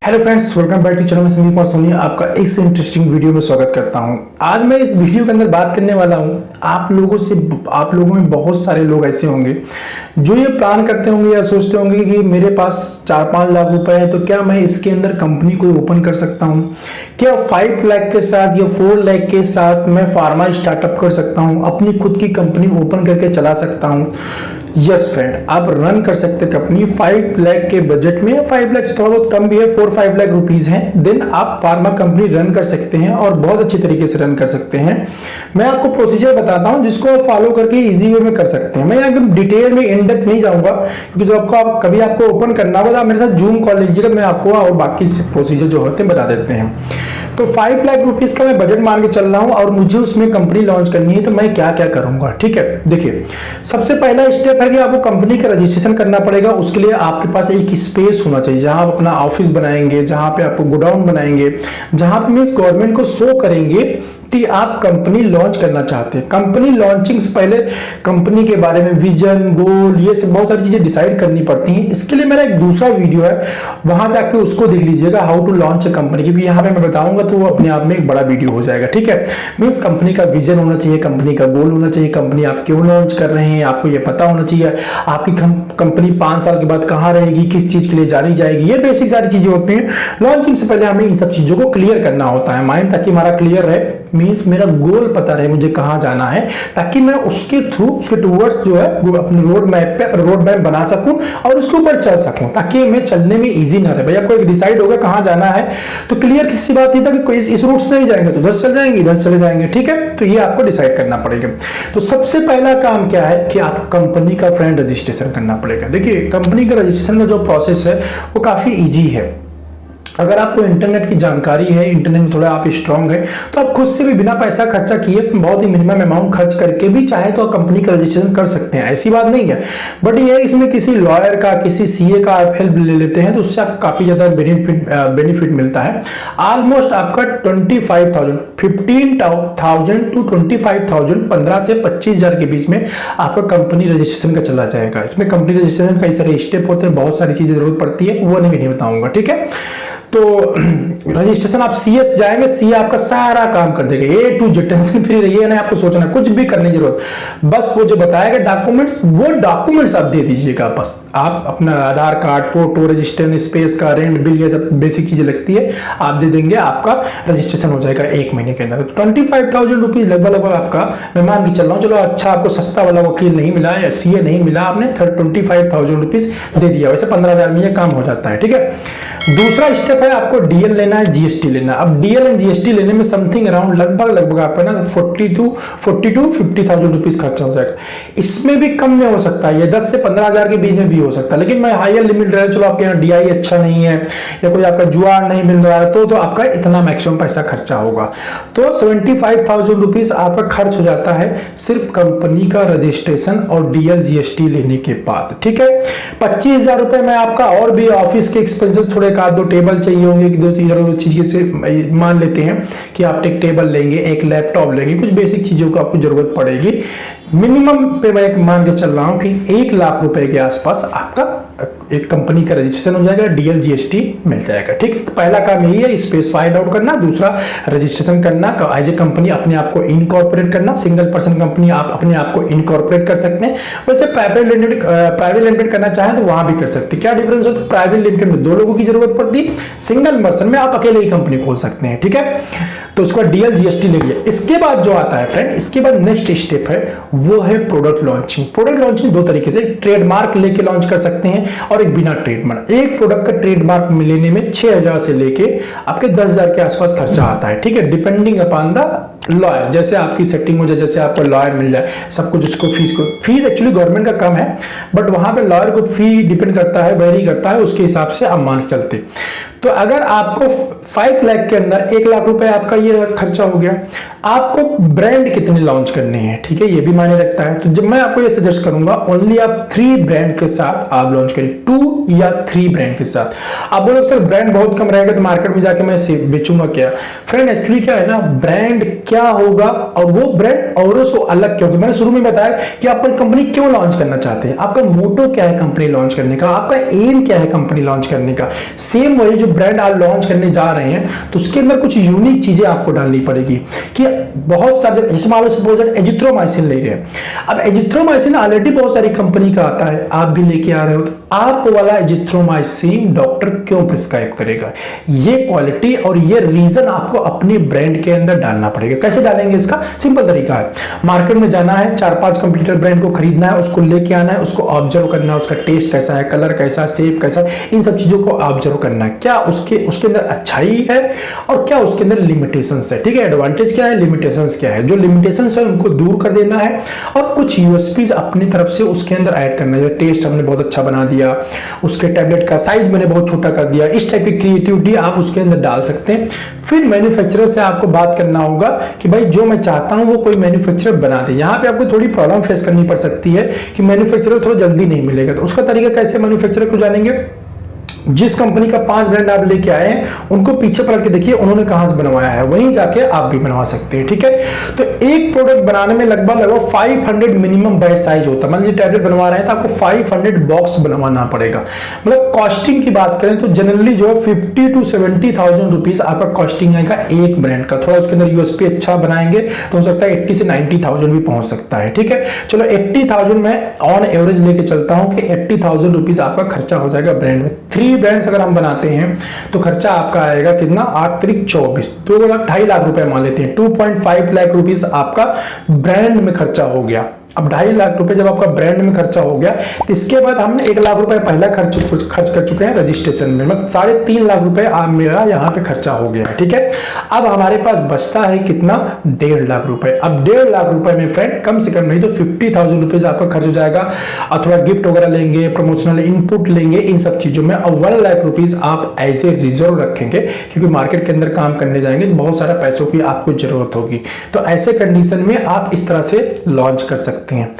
Hello friends, welcome back to channel में संदीप और सोनी। आपका इस इंटरेस्टिंग वीडियो में स्वागत करता हूं। आज मैं इस वीडियो के अंदर बात करने वाला हूं आप लोगों में बहुत सारे लोग ऐसे होंगे जो ये प्लान करते होंगे या सोचते होंगे कि मेरे पास 4-5 लाख रुपए है, तो क्या मैं इसके अंदर कंपनी कोई ओपन कर सकता हूं? क्या 5 लाख के साथ या 4 लाख के साथ मैं फार्मा स्टार्टअप कर सकता हूं, अपनी खुद की कंपनी ओपन करके चला सकता हूं? यस फ्रेंड, आप रन कर सकते कंपनी 5 लाख के बजट में। 5 लाख से थोड़ा बहुत कम भी है, 4-5 लाख रुपीज हैं। देन आप फार्मा कंपनी रन कर सकते हैं और बहुत अच्छी तरीके से रन कर सकते हैं। मैं आपको प्रोसीजर बताता हूं जिसको आप फॉलो करके इजी वे में कर सकते हैं। मैं एकदम डिटेल में इन डेप्थ नहीं जाऊंगा क्योंकि जब कभी आपको ओपन करना होगा आप मेरे साथ जूम कॉल लीजिएगा, मैं आपको और बाकी प्रोसीजर जो होते हैं बता देते हैं। तो 5 लाख रुपीस का मैं बजट मान के चल रहा हूं और मुझे उसमें कंपनी लॉन्च करनी है, तो मैं क्या क्या करूंगा। ठीक है, देखिए, सबसे पहला स्टेप है कि आपको कंपनी का रजिस्ट्रेशन करना पड़ेगा। उसके लिए आपके पास एक स्पेस होना चाहिए जहां आप अपना ऑफिस बनाएंगे, जहां पे आपको गोडाउन बनाएंगे, जहां पे मींस गवर्नमेंट को शो करेंगे कि आप कंपनी लॉन्च करना चाहते हैं। कंपनी लॉन्चिंग से पहले कंपनी के बारे में विजन, गोल, ये सब बहुत सारी चीजें डिसाइड करनी पड़ती हैं। इसके लिए मेरा एक दूसरा वीडियो है, वहां जाके उसको देख लीजिएगा, how to launch a company, क्योंकि यहाँ पे मैं बताऊंगा तो वो अपने आप में एक बड़ा वीडियो हो जाएगा। ठीक है, मीन्स कंपनी का विजन होना चाहिए, कंपनी का गोल होना चाहिए, कंपनी आप क्यों लॉन्च कर रहे हैं आपको ये पता होना चाहिए, आपकी कंपनी 5 साल के बाद कहाँ रहेगी, किस चीज के लिए जानी जाएगी, ये बेसिक सारी चीजें होती हैं। लॉन्चिंग से पहले हमें इन सब चीजों को क्लियर करना होता है माइंड, ताकि हमारा क्लियर रहे, मीन्स मेरा गोल पता रहे मुझे कहां जाना है, ताकि मैं उसके थ्रू उसके टूवर्ड्स जो है अपने रोड मैप पे रोड मैप बना सकूं और उसके ऊपर चल सकूं, ताकि मैं चलने में इजी ना रहे। भैया कोई डिसाइड होगा कहां जाना है तो क्लियर किसी बात नहीं था कि कोई इस रूट से नहीं जाएंगे तो उधर चल जाएंगे, इधर चले जाएंगे। ठीक है, तो ये आपको डिसाइड करना पड़ेगा। तो सबसे पहला काम क्या है कि आपको कंपनी का फ्रेंड रजिस्ट्रेशन करना पड़ेगा। देखिए, कंपनी का रजिस्ट्रेशन का जो प्रोसेस है वो काफी ईजी है। अगर आपको इंटरनेट की जानकारी है, इंटरनेट में थोड़ा आप स्ट्रांग है, तो आप खुद से भी बिना पैसा खर्चा किए बहुत ही मिनिमम अमाउंट खर्च करके भी चाहे तो आप कंपनी का रजिस्ट्रेशन कर सकते हैं, ऐसी बात नहीं है। बट ये इसमें किसी लॉयर का, किसी सीए का आप हेल्प ले लेते हैं तो उससे आपको काफी ज्यादा बेनिफिट मिलता है। ऑलमोस्ट आपका 15,000 टू 25,000, 15 से 25,000 के बीच में आपका कंपनी रजिस्ट्रेशन का चला जाएगा। इसमें कंपनी रजिस्ट्रेशन कई सारे स्टेप होते हैं, बहुत सारी चीजें जरूरत पड़ती है, वो नहीं बताऊंगा। ठीक है, तो रजिस्ट्रेशन आप सीएस जाएंगे, सीए आपका सारा काम कर देगा, ए टू जेड, टेंशन फ्री रहिए, ना आपको सोचना कुछ भी करने की जरूरत, बस वो जो बताएगा डॉक्यूमेंट्स, वो डॉक्यूमेंट्स आप दे दीजिएगा। बस आप अपना आधार कार्ड, फोटो, रजिस्ट्रेशन, स्पेस का रेंट, बिल, ये सब बेसिक चीजें लगती है, आप दे देंगे, आपका रजिस्ट्रेशन हो जाएगा 1 महीने के अंदर। 25,000 रुपीज लगभग आपका, मैं मान के चल रहा हूँ। चलो अच्छा, आपको सस्ता वाला वकील नहीं मिला या सीए नहीं मिला, आपने 25,000 रुपीज दे दिया, वैसे 15,000 में ये काम हो जाता है। ठीक है, दूसरा स्टेप है आपको डीएल लेना है, जीएसटी लेना। अब डीएल एंड जीएसटी लेने में समथिंग अराउंड लगभग आपका ना 40 टू 50,000 रुपीज खर्चा हो जाएगा। इसमें भी कम में हो सकता है, ये 10 से 15,000 के बीच में भी हो सकता है, लेकिन मैं हायर लिमिट रहे, चलो आपके यहाँ डीआई अच्छा नहीं है या कोई आपका जुआड़ नहीं मिल रहा है तो आपका इतना मैक्सिमम पैसा खर्चा होगा। तो 75,000 रुपीज आपका खर्च हो जाता है सिर्फ कंपनी का रजिस्ट्रेशन और डीएल जीएसटी लेने के बाद। ठीक है, 25,000 रुपए में आपका और भी ऑफिस के एक्सपेंसेस, थोड़े का 2 टेबल चाहिए होंगे, कि 2 चीजें से मान लेते हैं कि आप एक टेबल लेंगे, एक लैपटॉप लेंगे, कुछ बेसिक चीजों को आपको जरूरत पड़ेगी। मिनिमम पे मैं एक मान के चल रहा हूं कि 1 लाख रुपए के आसपास आपका एक कंपनी का रजिस्ट्रेशन हो जाएगा, डीएल जीएसटी मिल जाएगा। ठीक है, तो पहला काम यही है, स्पेस फाइंड आउट करना, दूसरा रजिस्ट्रेशन करना, एज ए कंपनी अपने आप को इनकॉर्पोरेट करना। सिंगल पर्सन कंपनी आप अपने आप को इनकॉर्पोरेट कर सकते हैं, वैसे प्राइवेट लिमिटेड करना चाहें तो वहां भी कर सकते हैं। क्या डिफरेंस होता है? प्राइवेट लिमिटेड में 2 लोगों की जरूरत पड़ती है, सिंगल पर्सन में आप अकेले ही कंपनी खोल सकते हैं। ठीक है, तो उसका डीएल जीएसटी ले लिया। इसके बाद जो आता है फ्रेंड, इसके बाद नेक्स्ट स्टेप है वो है प्रोडक्ट लॉन्चिंग। प्रोडक्ट लॉन्चिंग 2 तरीके से, ट्रेडमार्क लेके लॉन्च कर सकते हैं और एक बिना ट्रेडमार्क। एक प्रोडक्ट का ट्रेडमार्क लेने में 6,000 से लेके आपके 10,000 के आसपास खर्चा आता है। ठीक है, डिपेंडिंग अपॉन द लॉयर, जैसे आपकी सेटिंग हो जाए, जैसे आपको लॉयर मिल जाए, सब कुछ उसको फीस एक्चुअली गवर्नमेंट का कम है, बट वहां पे लॉयर को फी डिपेंड करता है, वेरी करता है, उसके हिसाब से आप मान के चलते। तो अगर आपको 5 लाख के अंदर 1 लाख रुपए आपका ये खर्चा हो गया, आपको ब्रांड कितने लॉन्च करने हैं, ठीक है, ये भी मायने रखता है। तो जब मैं आपको ये सजेस्ट करूंगा, ओनली आप 3 ब्रांड के साथ आप लॉन्च करिए, 2 या 3 ब्रांड के साथ। आप बोलोगे सर ब्रांड बहुत कम रहेगा तो मार्केट में जाके मैं बेचूंगा क्या? फ्रेंड एक्चुअली क्या है ना, ब्रांड क्या होगा और वो ब्रांड औरों से अलग क्यों? मैंने शुरू में बताया कि आप अपनी कंपनी क्यों लॉन्च करना चाहते हैं, आपका मोटो क्या है कंपनी लॉन्च करने का, आपका एम क्या है कंपनी लॉन्च करने का। सेम वही जो ब्रांड आप लॉन्च करने जा रहे हैं तो उसके अंदर कुछ यूनिक चीजें आपको डालनी पड़ेगी कि बहुत सारे, जैसे मान लो सपोज एजिथ्रोमाइसिन ले रहे हैं। अब एजिथ्रोमाइसिन ऑलरेडी बहुत सारी कंपनी का आता है, आप भी लेके आ रहे हो, तो आप वाला एजिथ्रोमाइसिन डॉक्टर क्यों प्रिस्क्राइब करेगा? ये क्वालिटी और ये रीजन आपको अपने ब्रांड के अंदर डालना पड़ेगा। कैसे डालेंगे? इसका सिंपल तरीका है, मार्केट में जाना है, 4-5 कंप्यूटर ब्रांड को खरीदना है, उसको लेके आना है, उसको ऑब्जर्व करना है, उसका टेस्ट कैसा है, कलर कैसा है, शेप कैसा है, इन सब चीजों को ऑब्जर्व करना है। क्या उसके अंदर अच्छाई है और क्या उसके अंदर लिमिटेशंस है। ठीक है, एडवांटेज क्या है, लिमिटेशंस क्या है, जो लिमिटेशंस है उनको दूर कर देना है और कुछ यूएसपीज अपनी तरफ से उसके अंदर ऐड करना है। टेस्ट हमने बहुत अच्छा बना दिया, उसके टैबलेट का साइज मैंने बहुत छोटा कर दिया, इस टाइप की क्रिएटिविटी आप उसके अंदर डाल सकते हैं। फिर मैन्युफैक्चरर से आपको बात करना होगा कि भाई जो मैं चाहता हूं वो कोई मैन्युफैक्चरर बना दे। यहां पे आपको थोड़ी प्रॉब्लम फेस करनी पड़ सकती है कि मैन्युफैक्चरर थोड़ा जल्दी नहीं मिलेगा, तो उसका तरीका कैसे मैन्युफैक्चरर को जानेंगे? जिस कंपनी का 5 ब्रांड आप लेके आए हैं उनको पीछे पलट के देखिए उन्होंने कहां से बनवाया है, वहीं जाके आप भी बनवा सकते हैं। ठीक है, तो एक प्रोडक्ट बनाने में लगभग 500 मिनिमम बैच साइज होता है। मान लीजिए टैबलेट बनवा रहे हैं तो आपको 500 बॉक्स बनवाना पड़ेगा। मतलब कॉस्टिंग की बात करें तो जनरली जो है 50 to 70,000 रुपीज आपका कॉस्टिंग आएगा एक ब्रांड का। थोड़ा उसके अंदर यूएसपी अच्छा बनाएंगे तो हो सकता है 80 से 90,000 भी पहुंच सकता है। ठीक है, चलो 80,000 में ऑन एवरेज लेके चलता हूं कि 80,000 रुपीज आपका खर्चा हो जाएगा ब्रांड में। 3 ब्रांड्स अगर हम बनाते हैं तो खर्चा आपका आएगा कितना, 8 3 24, 2.5 लाख रुपए मान लेते हैं, 2.5 लाख रुपीस आपका ब्रांड में खर्चा हो गया। अब 2.5 लाख रुपए जब आपका ब्रांड में खर्चा हो गया तो इसके बाद हमने 1 लाख रुपए पहला खर्च कर चुके हैं रजिस्ट्रेशन में, मतलब 3.5 लाख रुपए मेरा यहाँ पे खर्चा हो गया है। ठीक है, अब हमारे पास बचता है कितना, 1.5 लाख रुपए। अब 1.5 लाख रुपए में फ्रेंड कम से कम नहीं तो 50,000 रुपीज आपका खर्च हो जाएगा, अथवा गिफ्ट वगैरह लेंगे, प्रमोशनल इनपुट लेंगे, इन सब चीजों में। और 1 लाख रुपीज आप एज ए रिजर्व रखेंगे क्योंकि मार्केट के अंदर काम करने जाएंगे तो बहुत सारा पैसों की आपको जरूरत होगी। तो ऐसे कंडीशन में आप इस तरह से लॉन्च कर सकते हैं।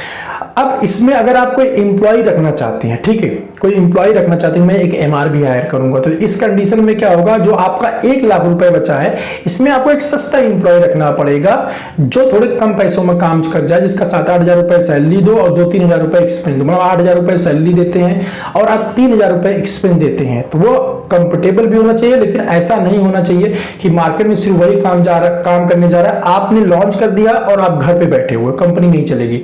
अब इसमें अगर आप कोई एम्प्लॉय रखना चाहते हैं, ठीक है, कोई एम्प्लॉय रखना चाहते हैं, मैं एक एमआरबी हायर करूंगा, तो इस कंडीशन में क्या होगा, जो आपका 1 लाख रुपए बचा है इसमें आपको एक सस्ता एम्प्लॉय रखना पड़ेगा जो थोड़े कम पैसों में काम कर जाए, जिसका 7-8 हजार रुपए सैलरी दो और 2-3 हजार रुपए एक्सपेंस दो। मतलब 8 हजार रुपए सैलरी देते हैं और आप 3 हजार रुपए एक्सपेंस देते हैं, तो वो कंफर्टेबल भी होना चाहिए। लेकिन ऐसा नहीं होना चाहिए कि मार्केट में सिर्फ वही काम करने जा रहा है, आपने लॉन्च कर दिया और आप घर पे बैठे हुए, कंपनी नहीं चलेगी।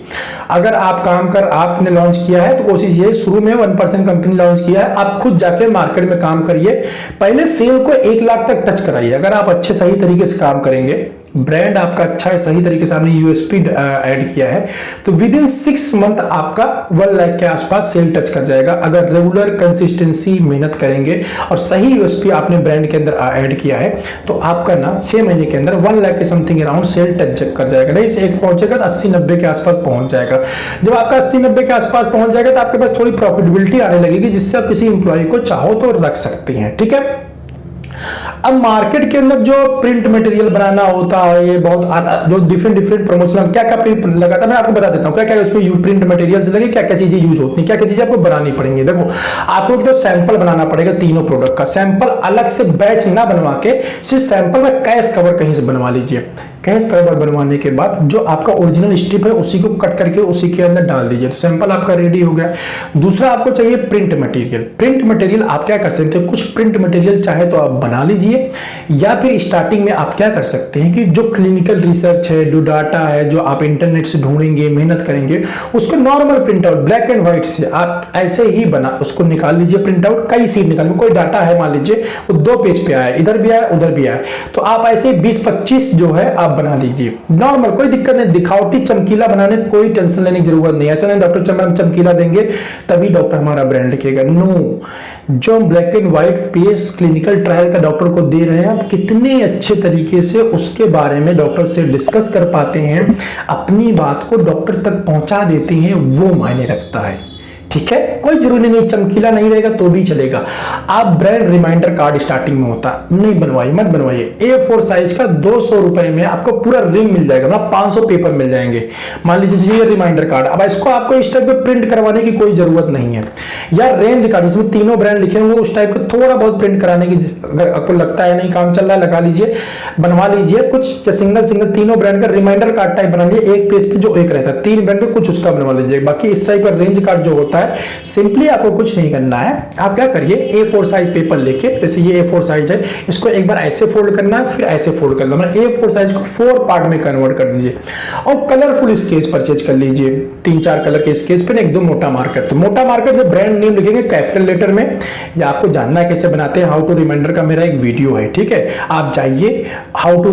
अगर आप आपने लॉन्च किया है तो कोशिश ये, शुरू में 1% कंपनी लॉन्च किया है, आप खुद जाके मार्केट में काम करिए, पहले सेल को 1 लाख तक टच कराइए। अगर आप अच्छे सही तरीके से काम करेंगे, ब्रांड आपका अच्छा है, सही तरीके से आपने यूएसपी ऐड किया है, तो विद इन 6 मंथ आपका 1 लाख के आसपास सेल टच कर जाएगा। अगर रेगुलर कंसिस्टेंसी मेहनत करेंगे और सही यूएसपी आपने ब्रांड के अंदर ऐड किया है तो आपका ना 6 महीने के अंदर 1 लाख के समथिंग अराउंड सेल टच कर जाएगा। नहीं से एक पहुंचेगा तो 80-90 के आसपास पहुंच जाएगा। जब आपका 80-90 के आसपास पहुंच जाएगा तो आपके पास थोड़ी प्रॉफिटेबिलिटी आने लगेगी, जिससे आप किसी इंप्लॉय को चाहो तो रख सकते हैं। ठीक है, अब मार्केट के अंदर जो प्रिंट मटेरियल बनाना होता है, ये बहुत जो डिफरेंट प्रमोशनल क्या क्या प्रिंट लगाता है, मैं आपको बता देता हूँ क्या क्या उसमें प्रिंट मटेरियल्स लगे, क्या क्या चीजें यूज होती हैं, क्या क्या चीजें आपको बनानी पड़ेंगी। देखो, आपको एक तो सैंपल बनाना पड़ेगा तीनों प्रोडक्ट का। सैंपल अलग से बैच ना बनवा के सिर्फ सैंपल में कैश कवर कहीं से बनवा लीजिए। कैश कवर बनवाने के बाद जो आपका ओरिजिनल स्ट्रिप है उसी को कट करके उसी के अंदर डाल दीजिए, तो सैंपल आपका रेडी हो गया। दूसरा आपको चाहिए प्रिंट मटेरियल। प्रिंट मटेरियल आप क्या कर सकते हैं, कुछ प्रिंट मटेरियल चाहे तो आप बना लीजिए, या फिर स्टार्टिंग में आप क्या कर सकते हैं कि जो क्लिनिकल रिसर्च है, जो डाटा है, जो आप इंटरनेट से ढूंढेंगे, मेहनत करेंगे, उसको normal print out black and white से आप ऐसे ही बना उसको निकाल लीजिए प्रिंट आउट। कई सीट निकालिए, कोई डाटा है मान लीजिए वो 2 पेज पे आया, इधर भी आया उधर भी आया, तो आप ऐसे 20-25 जो है आप बना लीजिए नॉर्मल, कोई दिक्कत नहीं। दिखावटी चमकीला बनाने कोई टेंशन लेने की जरूरत नहीं है। ऐसा नहीं डॉक्टर चमकीला देंगे तभी डॉक्टर हमारा ब्रांड लिखेगा, नो। जो black and white page clinical trial का डॉक्टर को दे रहे हैं, आप कितने अच्छे तरीके से उसके बारे में डॉक्टर से डिस्कस कर पाते हैं, अपनी बात को डॉक्टर तक पहुंचा देते हैं, वो मायने रखता है। ठीक है, कोई जरूरी नहीं चमकीला नहीं रहेगा तो भी चलेगा। आप ब्रांड रिमाइंडर कार्ड स्टार्टिंग में होता नहीं बनवाइए, मत बनवाइए। A4 साइज का 200 रुपए में आपको पूरा रिंग मिल जाएगा, मतलब 500 पेपर मिल जाएंगे। मान लीजिए ये रिमाइंडर कार्ड, अब इसको आपको इस टाइप पे प्रिंट करवाने की कोई जरूरत नहीं है। या रेंज कार्ड जिसमें तीनों ब्रांड लिखे होंगे उस टाइप का थोड़ा बहुत प्रिंट कराने की, अगर आपको लगता है नहीं काम चल रहा है लगा लीजिए, बनवा लीजिए कुछ, या सिंगल तीनों ब्रांड का रिमाइंडर कार्ड टाइप बना लीजिए, एक पेज पे जो एक रहता है 3 ब्रांड का कुछ उसका बनवा लीजिए। बाकी इस टाइप का रेंज कार्ड जो होता है सिंपली आपको कुछ नहीं करना है। आप क्या करिए, A4 साइज पेपर लेके, जैसे ये A4 साइज है, इसको एक बार ऐसे फोल्ड करना है, फिर ऐसे फोल्ड करना है, A4 साइज को 4 पार्ट में कन्वर्ट कर दीजिए और कलरफुल स्केच परचेज कर लीजिए। 3-4 कलर के स्केच पेन, 1-2 मोटा मार्कर। तो मोटा मार्कर से ब्रांड नेम लिखेंगे कैपिटल लेटर में, या आपको जानना है कैसे बनाते हैं, हाउ टू रिमाइंडर का मेरा एक वीडियो है, ठीक है, आप जाइए how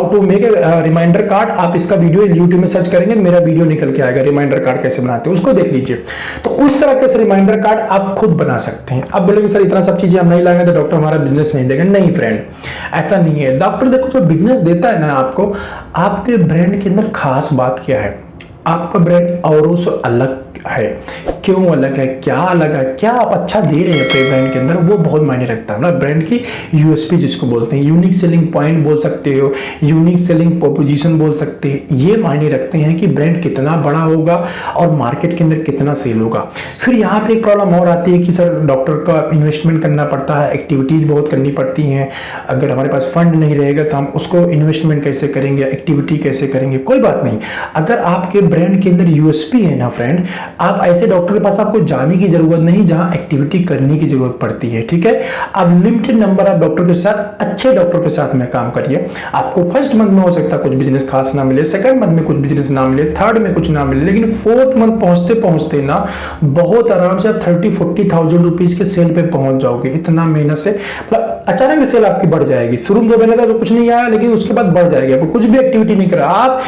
to make reminder card, आप इसका वीडियो यूट्यूब में सर्च करेंगे, मेरा वीडियो निकल के आएगा रिमाइंडर कार्ड कैसे बनाते हैं, उसको देख लीजिए। तो उस तरह के रिमाइंडर कार्ड आप खुद बना सकते हैं। अब बोलेंगे सर इतना सब चीजें हम नहीं लाएंगे तो डॉक्टर हमारा बिजनेस नहीं देगा। नहीं फ्रेंड, ऐसा नहीं है। डॉक्टर देखो जो बिजनेस देता है ना आपको, आपके ब्रांड के अंदर खास बात क्या है, आपका ब्रांड औरों से अलग है। क्यों अलग है, क्या अलग है, क्या आप अच्छा दे रहे हैं अपने ब्रांड के अंदर, वो बहुत मायने रखता है। मतलब ब्रांड की यूएसपी जिसको बोलते हैं, यूनिक सेलिंग पॉइंट बोल सकते हो, यूनिक सेलिंग प्रोपोजिशन बोल सकते हैं, ये मायने रखते हैं कि ब्रांड कितना बड़ा होगा और मार्केट के अंदर कितना सेल होगा। फिर यहाँ पे एक प्रॉब्लम और आती है कि सर डॉक्टर का इन्वेस्टमेंट करना पड़ता है, एक्टिविटीज बहुत करनी पड़ती हैं, अगर हमारे पास फंड नहीं रहेगा तो हम उसको इन्वेस्टमेंट कैसे करेंगे, एक्टिविटी कैसे करेंगे। कोई बात नहीं, अगर आपके ब्रांड के अंदर यूएसपी है ना फ्रेंड, आप ऐसे डॉक्टर के पास आपको जाने की जरूरत नहीं जहां एक्टिविटी करने की जरूरत पड़ती है, ठीक है। अब लिमिटेड नंबर ऑफ डॉक्टर के साथ, अच्छे डॉक्टर के साथ में काम करिए। आपको फर्स्ट मंथ में हो सकता है कुछ बिजनेस खास ना मिले, सेकंड मंथ में कुछ बिजनेस ना मिले, थर्ड में कुछ ना मिले, लेकिन फोर्थ मंथ पहुंचते पहुंचते ना बहुत आराम से आप 30-40,000 रुपीज के सेल पे पहुंच जाओगे। इतना मेहनत से, मतलब अचानक से सेल आपकी बढ़ जाएगी। शुरू में 2 महीने तक तो कुछ नहीं आया, लेकिन उसके बाद बढ़ जाएगी। आपको कुछ भी एक्टिविटी नहीं करा, आप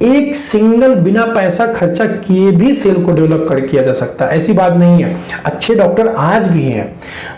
एक सिंगल बिना पैसा खर्चा किए भी सेल को डेवलप कर किया जा सकता है, ऐसी बात नहीं है। अच्छे डॉक्टर आज भी हैं,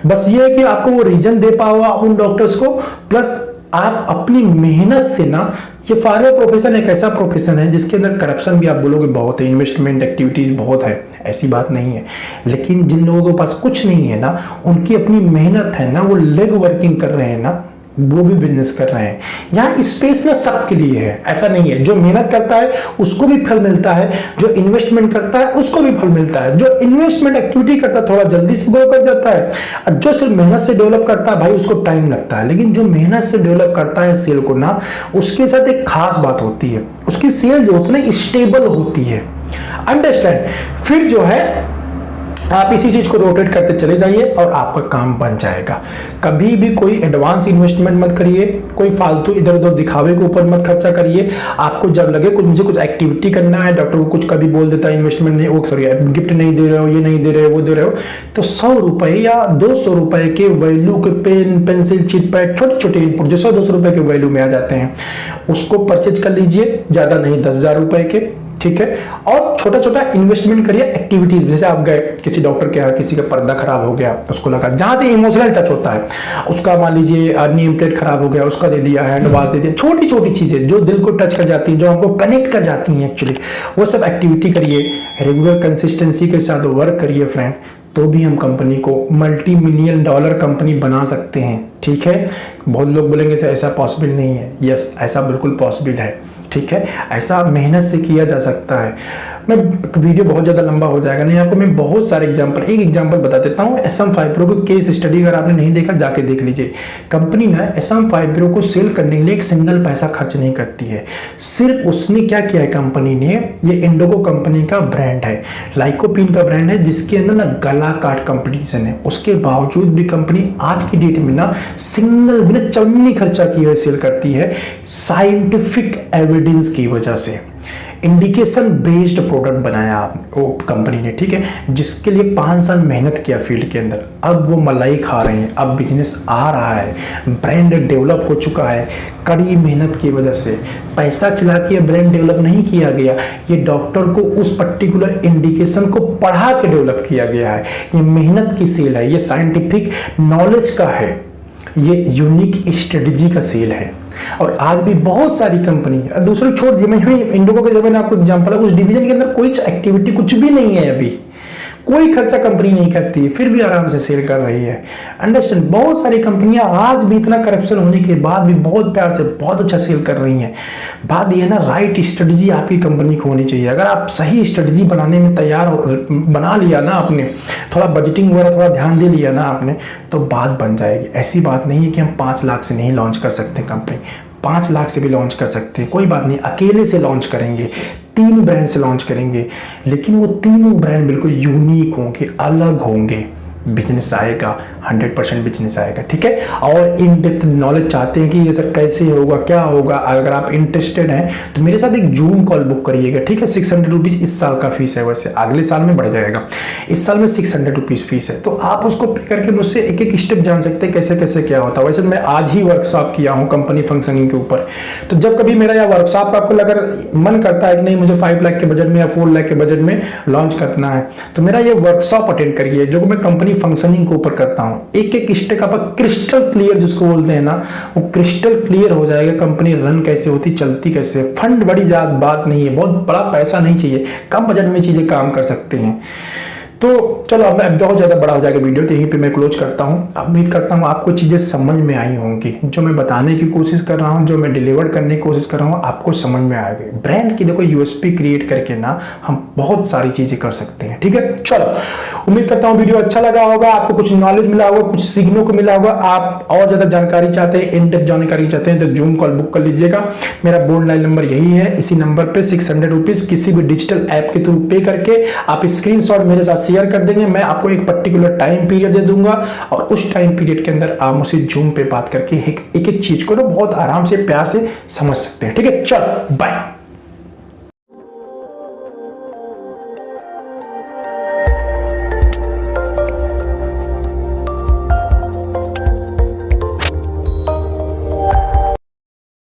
बस ये है कि आपको वो रीजन दे पाओ उन डॉक्टर्स को, प्लस आप अपनी मेहनत से ना, ये फार्मा प्रोफेशन एक ऐसा प्रोफेशन है जिसके अंदर करप्शन भी आप बोलोगे बहुत है, इन्वेस्टमेंट एक्टिविटीज बहुत है, ऐसी बात नहीं है। लेकिन जिन लोगों के पास कुछ नहीं है ना, उनकी अपनी मेहनत है ना, वो लेग वर्किंग कर रहे हैं ना, वो भी बिजनेस कर रहे हैं। यहाँ स्पेस ना सबके लिए है, ऐसा नहीं है। जो मेहनत करता है उसको भी फल मिलता है, जो इन्वेस्टमेंट करता है उसको भी फल मिलता है। जो इन्वेस्टमेंट एक्टिविटी करता है थोड़ा जल्दी से ग्रो कर जाता है, जो सिर्फ मेहनत से डेवलप करता है भाई उसको टाइम लगता है। लेकिन जो मेहनत से डेवलप करता है सेल को ना, उसके साथ एक खास बात होती है, उसकी सेल जो होती है ना स्टेबल होती है। अंडरस्टैंड। फिर जो है आप इसी चीज को रोटेट करते चले जाइए और आपका काम बन जाएगा। कभी भी कोई एडवांस इन्वेस्टमेंट मत करिए, कोई फालतू इधर उधर दिखावे के ऊपर मत खर्चा करिए। आपको जब लगे कुछ मुझे कुछ एक्टिविटी करना है, डॉक्टर को कुछ कभी बोल देता है इन्वेस्टमेंट नहीं, वो सॉरी गिफ्ट नहीं दे रहे हो, ये नहीं दे रहे हो, वो दे रहे हो, तो 100 रुपए या 200 रुपए के वैल्यू के पेन पेंसिल चिट पैड छोटे छोटे इनपुट जो 100-200 रुपए के वैल्यू में आ जाते हैं, उसको परचेज कर लीजिए, ज्यादा नहीं 10,000 रुपए के, ठीक है। और छोटा छोटा इन्वेस्टमेंट करिए एक्टिविटीज, जैसे आप गए किसी डॉक्टर के यहाँ, किसी का पर्दा खराब हो गया उसको लगा, जहां से इमोशनल टच होता है उसका, मान लीजिए नेम प्लेट खराब हो गया उसका दे दिया, हैंड वॉश दे दिया, छोटी छोटी चीजें जो दिल को टच कर जाती हैं, जो हमको कनेक्ट कर जाती हैं एक्चुअली, वो सब एक्टिविटी करिए। रेगुलर कंसिस्टेंसी के साथ वर्क करिए फ्रेंड, तो भी हम कंपनी को $multi-million कंपनी बना सकते हैं, ठीक है। बहुत लोग बोलेंगे ऐसा पॉसिबल नहीं है, यस ऐसा बिल्कुल पॉसिबल है, ठीक है। ऐसा मेहनत से किया जा सकता है। मैं वीडियो बहुत ज़्यादा लंबा हो जाएगा, नहीं आपको मैं बहुत सारे एग्जांपल, एक एग्जांपल बता देता हूँ। SM Fibro को केस स्टडी अगर आपने नहीं देखा जाके देख लीजिए। कंपनी ना SM Fibro को सेल करने के लिए एक सिंगल पैसा खर्च नहीं करती है, सिर्फ उसने क्या किया है कंपनी ने, ये इंडोको कंपनी का ब्रांड है, लाइकोपिन का ब्रांड है, जिसके अंदर ना गला काट कंपटीशन है, उसके बावजूद भी कंपनी आज की डेट में ना सिंगल बिना चवन्नी खर्चा किए हुए सेल करती है, साइंटिफिक एविडेंस की वजह से। इंडिकेशन बेस्ड प्रोडक्ट बनाया वो कंपनी ने, ठीक है, जिसके लिए 5 साल मेहनत किया फील्ड के अंदर। अब वो मलाई खा रहे हैं, अब बिजनेस आ रहा है, ब्रांड डेवलप हो चुका है कड़ी मेहनत की वजह से। पैसा खिला के ब्रांड डेवलप नहीं किया गया, ये डॉक्टर को उस पर्टिकुलर इंडिकेशन को पढ़ा के डेवलप किया गया है। ये मेहनत की सेल है, ये साइंटिफिक नॉलेज का है, ये यूनिक स्ट्रेटजी का सेल है। और आज भी बहुत सारी कंपनी, दूसरे छोड़ दिए, मैं इंडोको के जब मैंने आपको एग्जांपल है, उस डिवीजन के अंदर कोई एक्टिविटी कुछ भी नहीं है, अभी कोई खर्चा कंपनी नहीं करती है, फिर भी आराम से सेल कर रही है। अंडरस्टैंड, बहुत सारी कंपनियां आज भी इतना करप्शन होने के बाद भी बहुत प्यार से बहुत अच्छा सेल कर रही हैं। बात यह है ना, राइट स्ट्रेटजी आपकी कंपनी को होनी चाहिए। अगर आप सही स्ट्रेटजी बनाने में तैयार बना लिया ना आपने, थोड़ा बजटिंग वगैरह थोड़ा ध्यान दे लिया ना आपने, तो बात बन जाएगी। ऐसी बात नहीं है कि हम 5 लाख से नहीं लॉन्च कर सकते कंपनी, 5 लाख से भी लॉन्च कर सकते हैं, कोई बात नहीं। अकेले से लॉन्च करेंगे, 3 ब्रांड से लॉन्च करेंगे, लेकिन वो तीनों ब्रांड बिल्कुल यूनिक होंगे, अलग होंगे। बिजनेस आएगा, 100% बिजनेस आएगा, ठीक है। और इन डेप्थ नॉलेज चाहते हैं कि ये सब कैसे होगा, क्या होगा, अगर आप इंटरेस्टेड हैं तो मेरे साथ एक जूम कॉल बुक करिएगा, ठीक है। 600 रुपीज़ इस साल का फीस है, वैसे अगले साल में बढ़ जाएगा, इस साल में 600 रुपीज़ फीस है। तो आप उसको पे करके मुझसे एक एक स्टेप जान सकते हैं कैसे कैसे क्या होता है। वैसे मैं आज ही वर्कशॉप किया हूँ कंपनी फंक्शनिंग के ऊपर, तो जब कभी मेरा यह वर्कशॉप आपको अगर मन करता है कि नहीं मुझे 5 लाख के बजट में या 4 लाख के बजट में लॉन्च करना है, तो मेरा ये वर्कशॉप अटेंड करिए, जो मैं कंपनी फंक्शनिंग के ऊपर करता हूं। एक एक स्टेप आप क्रिस्टल क्लियर जिसको बोलते हैं ना, वो क्रिस्टल क्लियर हो जाएगा। कंपनी रन कैसे होती, चलती कैसे, फंड बड़ी ज्यादा बात नहीं है, बहुत बड़ा पैसा नहीं चाहिए, कम बजट में चीजें काम कर सकते हैं। तो चलो, अब मैं बहुत ज़्यादा बड़ा हो जाएगा वीडियो, तो यहीं पे मैं क्लोज करता हूँ। उम्मीद करता हूँ आपको चीज़ें समझ में आई होंगी, जो मैं बताने की कोशिश कर रहा हूँ, जो मैं डिलीवर करने की कोशिश कर रहा हूँ, आपको समझ में आएगी। ब्रांड की देखो यूएसपी क्रिएट करके ना हम बहुत सारी चीज़ें कर सकते हैं, ठीक है। चलो, उम्मीद करता हूँ वीडियो अच्छा लगा होगा, आपको कुछ नॉलेज मिला होगा, कुछ सीखने को मिला होगा। आप और ज़्यादा जानकारी चाहते हैं, इन डेप्थ जानकारी चाहते हैं, तो जूम कॉल बुक कर लीजिएगा। मेरा बोर्ड लाइन नंबर यही है, इसी नंबर पर 600 रुपीज़ किसी भी डिजिटल ऐप के थ्रू पे करके आप स्क्रीनशॉट मेरे साथ शेयर कर देंगे। मैं आपको एक पर्टिकुलर टाइम पीरियड दे दूंगा, और उस टाइम पीरियड के अंदर आप मुझसे जूम पे बात करके एक एक चीज को ना बहुत आराम से प्यार से समझ सकते हैं, ठीक है। चलो, बाय।